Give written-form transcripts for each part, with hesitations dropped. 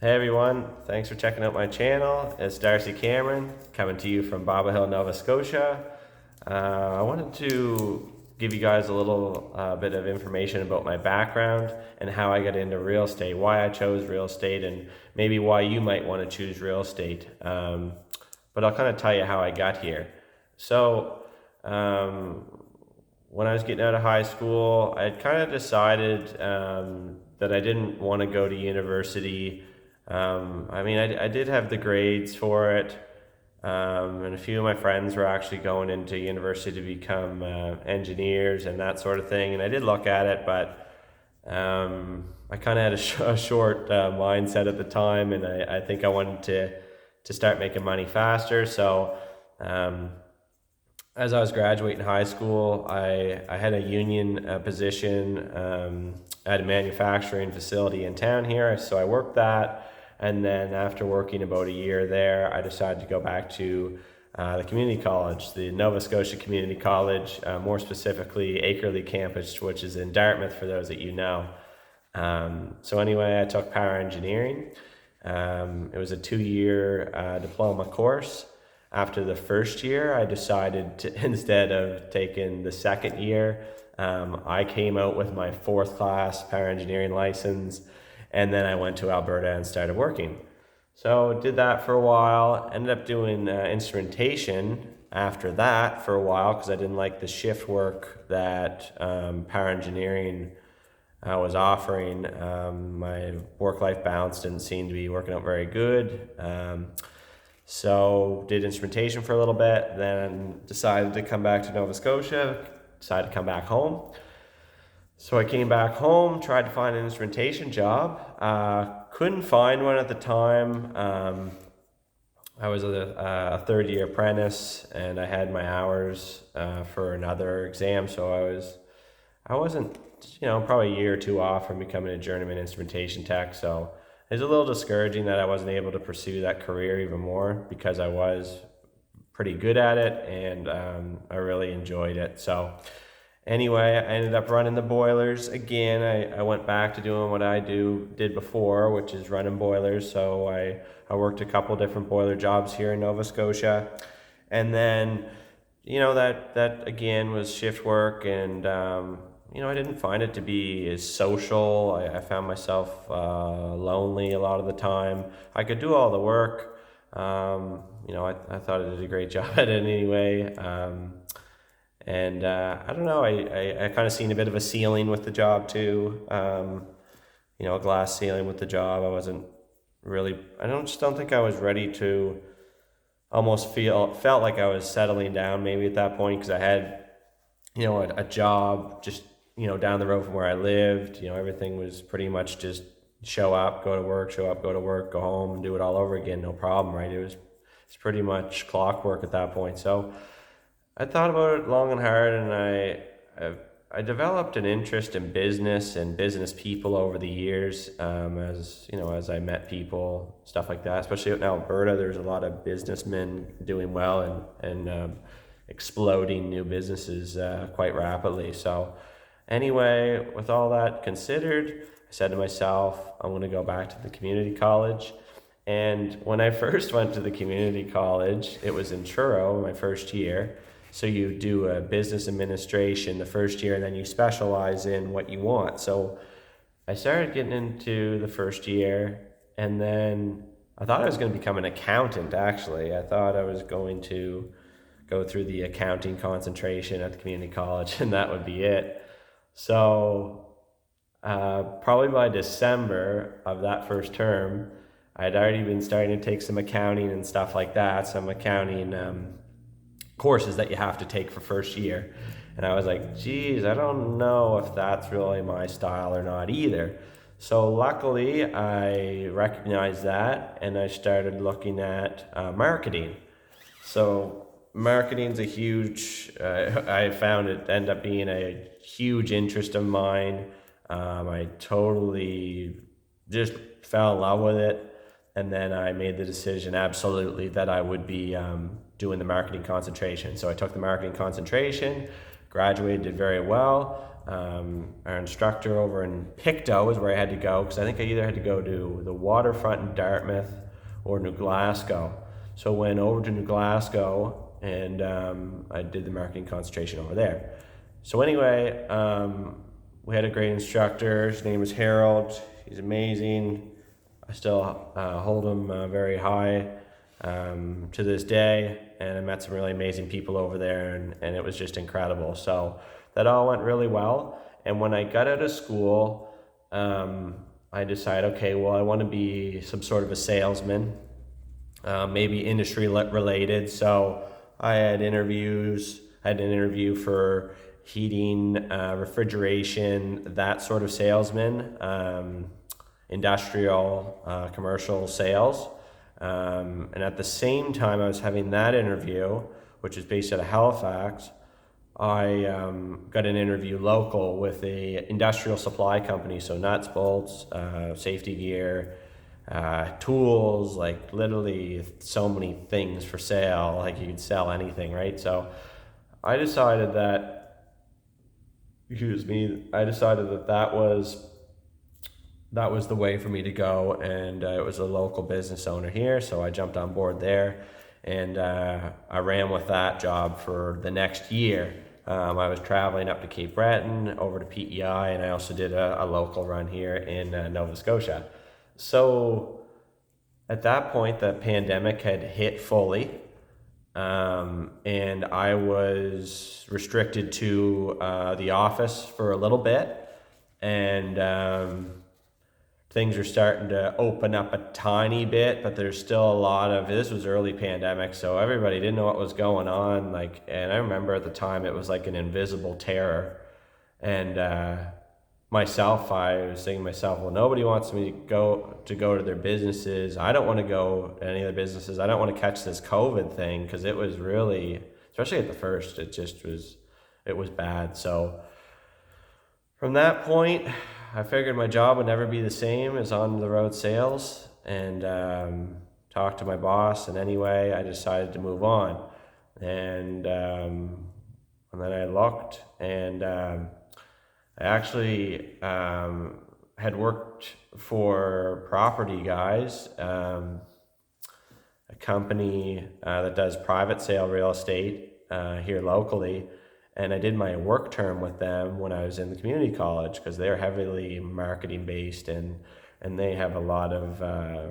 Hey everyone, thanks for checking out my channel. It's Darcy Cameron coming to you from Baba Hill, Nova Scotia. I wanted to give you guys a little bit of information about my background and how I got into real estate, why I chose real estate, and maybe why you might want to choose real estate. But I'll kind of tell you how I got here. So, when I was getting out of high school, I had kind of decided that I didn't want to go to university. I did have the grades for it, and a few of my friends were actually going into university to become engineers and that sort of thing. And I did look at it, but I kind of had a short mindset at the time, and I think I wanted to start making money faster. So as I was graduating high school, I had a union position at a manufacturing facility in town here. So I worked that. And then after working about a year there, I decided to go back to the community college, the Nova Scotia Community College, more specifically Akerley campus, which is in Dartmouth for those that you know. So anyway, I took power engineering. It was a 2-year diploma course. After the first year, I decided to, instead of taking the second year, I came out with my 4th class power engineering license, and then I went to Alberta and started working. So did that for a while, ended up doing instrumentation after that for a while because I didn't like the shift work that power engineering was offering. My work-life balance didn't seem to be working out very good. So did instrumentation for a little bit, then decided to come back to Nova Scotia, decided to come back home. So I came back home, tried to find an instrumentation job. Couldn't find one at the time. I was a 3rd-year apprentice, and I had my hours for another exam. So I wasn't, probably a year or two off from becoming a journeyman instrumentation tech. So it was a little discouraging that I wasn't able to pursue that career even more because I was pretty good at it, and I really enjoyed it. So anyway, I ended up running the boilers again. I went back to doing what I did before, which is running boilers. So I worked a couple different boiler jobs here in Nova Scotia. And then, that again was shift work, and I didn't find it to be as social. I found myself lonely a lot of the time. I could do all the work. I thought I did a great job at it anyway. And I don't know, I kind of seen a bit of a ceiling with the job too. A glass ceiling with the job. Just don't think I was ready to felt like I was settling down maybe at that point because I had, a job just, down the road from where I lived. Everything was pretty much just show up, go to work, show up, go to work, go home, and do it all over again, no problem, right? It's pretty much clockwork at that point. So I thought about it long and hard, and I developed an interest in business and business people over the years. As I met people, stuff like that. Especially in Alberta, there's a lot of businessmen doing well and exploding new businesses quite rapidly. So anyway, with all that considered, I said to myself, I'm going to go back to the community college. And when I first went to the community college, it was in Truro, my first year. So you do a business administration the first year, and then you specialize in what you want. So I started getting into the first year, and then I thought I was going to become an accountant, actually. I thought I was going to go through the accounting concentration at the community college, and that would be it. So probably by December of that first term, I'd already been starting to take some accounting and stuff like that, some accounting courses that you have to take for first year. And I was like, geez, I don't know if that's really my style or not either. So luckily I recognized that, and I started looking at marketing. So marketing's a huge, I found it end up being a huge interest of mine. I totally just fell in love with it. And then I made the decision absolutely that I would be doing the marketing concentration. So I took the marketing concentration, graduated, did very well. our instructor over in Pictou is where I had to go, because I think I either had to go to the waterfront in Dartmouth or New Glasgow. So went over to New Glasgow, and I did the marketing concentration over there. So anyway, we had a great instructor. His name was Harold. He's amazing. I still hold him very high to this day, and I met some really amazing people over there, and it was just incredible. So that all went really well. And when I got out of school, I decided, okay, well, I want to be some sort of a salesman, maybe industry related. So I had interviews. I had an interview for heating, refrigeration, that sort of salesman, industrial, commercial sales. And at the same time I was having that interview, which is based out of Halifax, I got an interview local with a industrial supply company. So nuts, bolts, safety gear, tools, like literally so many things for sale, like you could sell anything, right? So I decided that, that was the way for me to go, and it was a local business owner here, so I jumped on board there, and I ran with that job for the next year. I was traveling up to Cape Breton, over to PEI, and I also did a local run here in Nova Scotia. So at that point, the pandemic had hit fully, and I was restricted to the office for a little bit, and things are starting to open up a tiny bit, but there's still a lot of, this was early pandemic, so everybody didn't know what was going on. And I remember at the time it was like an invisible terror. And I was thinking to myself, well, nobody wants me to go to their businesses. I don't want to go to any of their businesses. I don't want to catch this COVID thing, because it was really, especially at the first, it was bad. So from that point, I figured my job would never be the same as on the road sales, and talked to my boss, and anyway, I decided to move on. And then I looked, and I actually had worked for Property Guys, a company that does private sale real estate here locally. And I did my work term with them when I was in the community college, because they're heavily marketing based, and they have a lot of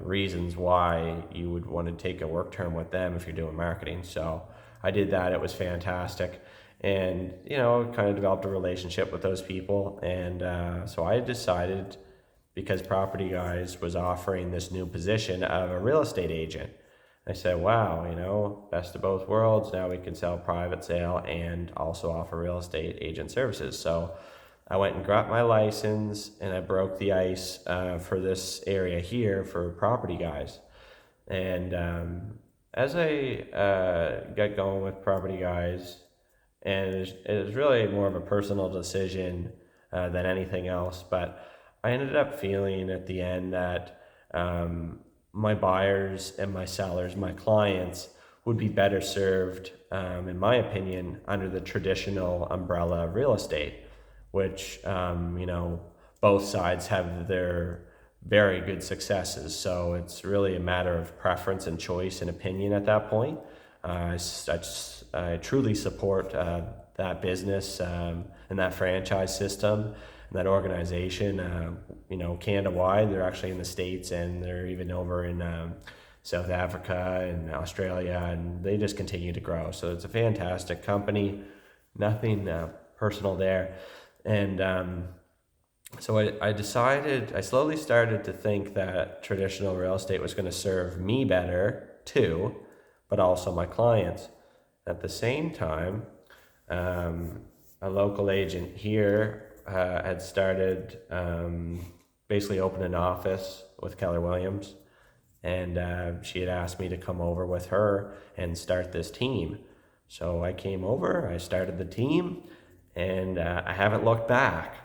reasons why you would want to take a work term with them if you're doing marketing. So I did that. It was fantastic. And, kind of developed a relationship with those people. And so I decided, because Property Guys was offering this new position of a real estate agent, I said, wow, best of both worlds. Now we can sell private sale and also offer real estate agent services. So I went and got my license, and I broke the ice for this area here for Property Guys. And as I got going with Property Guys, and it was really more of a personal decision than anything else, but I ended up feeling at the end that my buyers and my sellers, my clients, would be better served, in my opinion, under the traditional umbrella of real estate, which, both sides have their very good successes. So it's really a matter of preference and choice and opinion at that point. I truly support that business and that franchise system and that organization, Canada-wide. They're actually in the States, and they're even over in South Africa and Australia, and they just continue to grow. So it's a fantastic company, nothing personal there. And so I slowly started to think that traditional real estate was going to serve me better too, but also my clients. At the same time, a local agent here had started basically opened an office with Keller Williams, and she had asked me to come over with her and start this team. So I came over, I started the team, and I haven't looked back.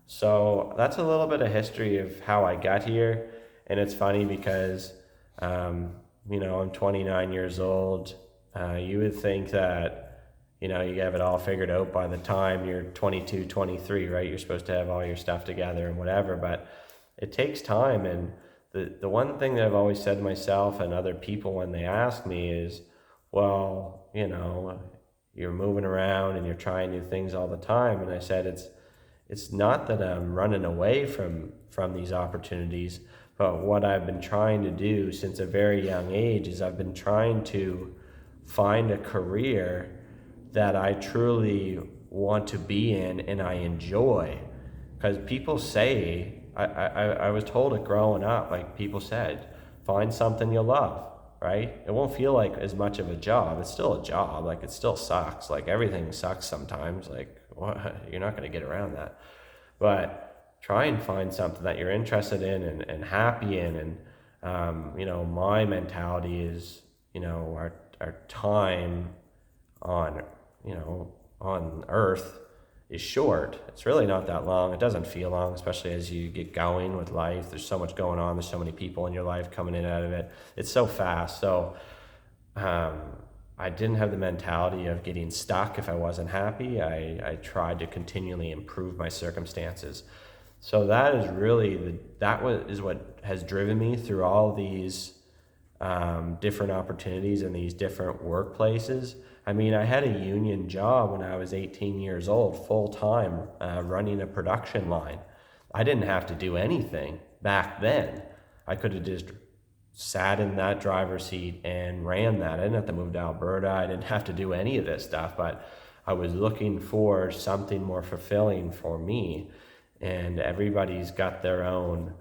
So that's a little bit of history of how I got here. And it's funny because, I'm 29 years old. You would think that, you have it all figured out by the time you're 22, 23, right? You're supposed to have all your stuff together and whatever, but it takes time. And the one thing that I've always said to myself and other people when they ask me is, well, you're moving around and you're trying new things all the time. And I said, it's not that I'm running away from these opportunities, but what I've been trying to do since a very young age is I've been trying to find a career that I truly want to be in and I enjoy. Because people say, I was told it growing up, like people said, find something you love, right? It won't feel like as much of a job. It's still a job. Like, it still sucks. Like, everything sucks sometimes. Like, what? You're not going to get around that. But try and find something that you're interested in and happy in. And, my mentality is, our time on, on earth is short. It's really not that long. It doesn't feel long, especially as you get going with life. There's so much going on. There's so many people in your life coming in and out of it. It's so fast. So I didn't have the mentality of getting stuck if I wasn't happy. I tried to continually improve my circumstances. So that is really is what has driven me through all these different opportunities in these different workplaces. I mean, I had a union job when I was 18 years old, full time, running a production line. I didn't have to do anything back then. I could have just sat in that driver's seat and ran that. I didn't have to move to Alberta. I didn't have to do any of this stuff, but I was looking for something more fulfilling for me. And everybody's got their own,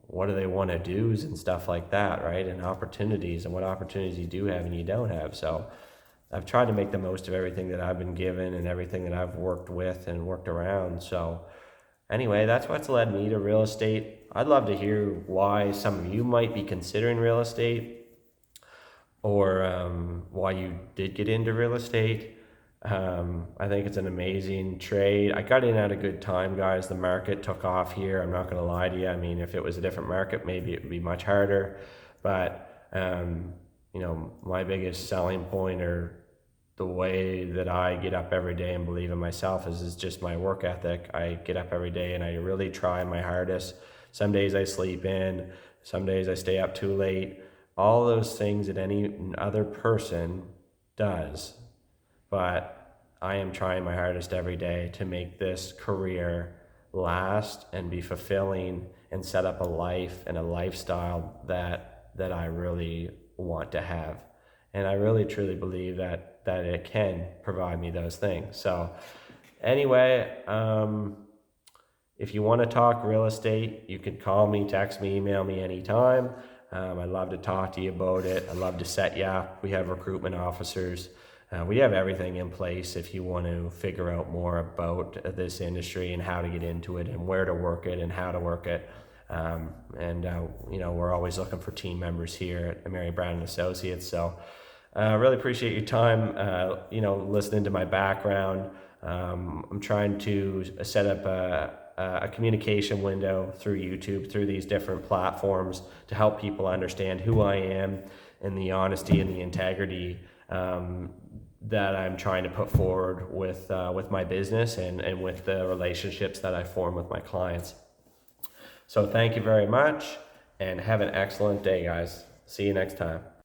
what do they want to do and stuff like that, right? And opportunities and what opportunities you do have and you don't have. So I've tried to make the most of everything that I've been given and everything that I've worked with and worked around. So anyway, that's what's led me to real estate. I'd love to hear why some of you might be considering real estate, or why you did get into real estate. I think it's an amazing trade. I got in at a good time, guys. The market took off here. I'm not going to lie to you. I mean, if it was a different market, maybe it would be much harder. But, my biggest selling point, or the way that I get up every day and believe in myself, is just my work ethic. I get up every day and I really try my hardest. Some days I sleep in. Some days I stay up too late. All those things that any other person does. But I am trying my hardest every day to make this career last and be fulfilling and set up a life and a lifestyle that I really want to have. And I really truly believe that it can provide me those things. So anyway, if you want to talk real estate, you can call me, text me, email me anytime. I'd love to talk to you about it. I'd love to set you up. We have recruitment officers. We have everything in place if you want to figure out more about this industry and how to get into it and where to work it and how to work it. We're always looking for team members here at Mary Brown & Associates. So I really appreciate your time, listening to my background. I'm trying to set up a communication window through YouTube, through these different platforms, to help people understand who I am and the honesty and the integrity that I'm trying to put forward with my business and with the relationships that I form with my clients. So thank you very much, and have an excellent day, guys. See you next time.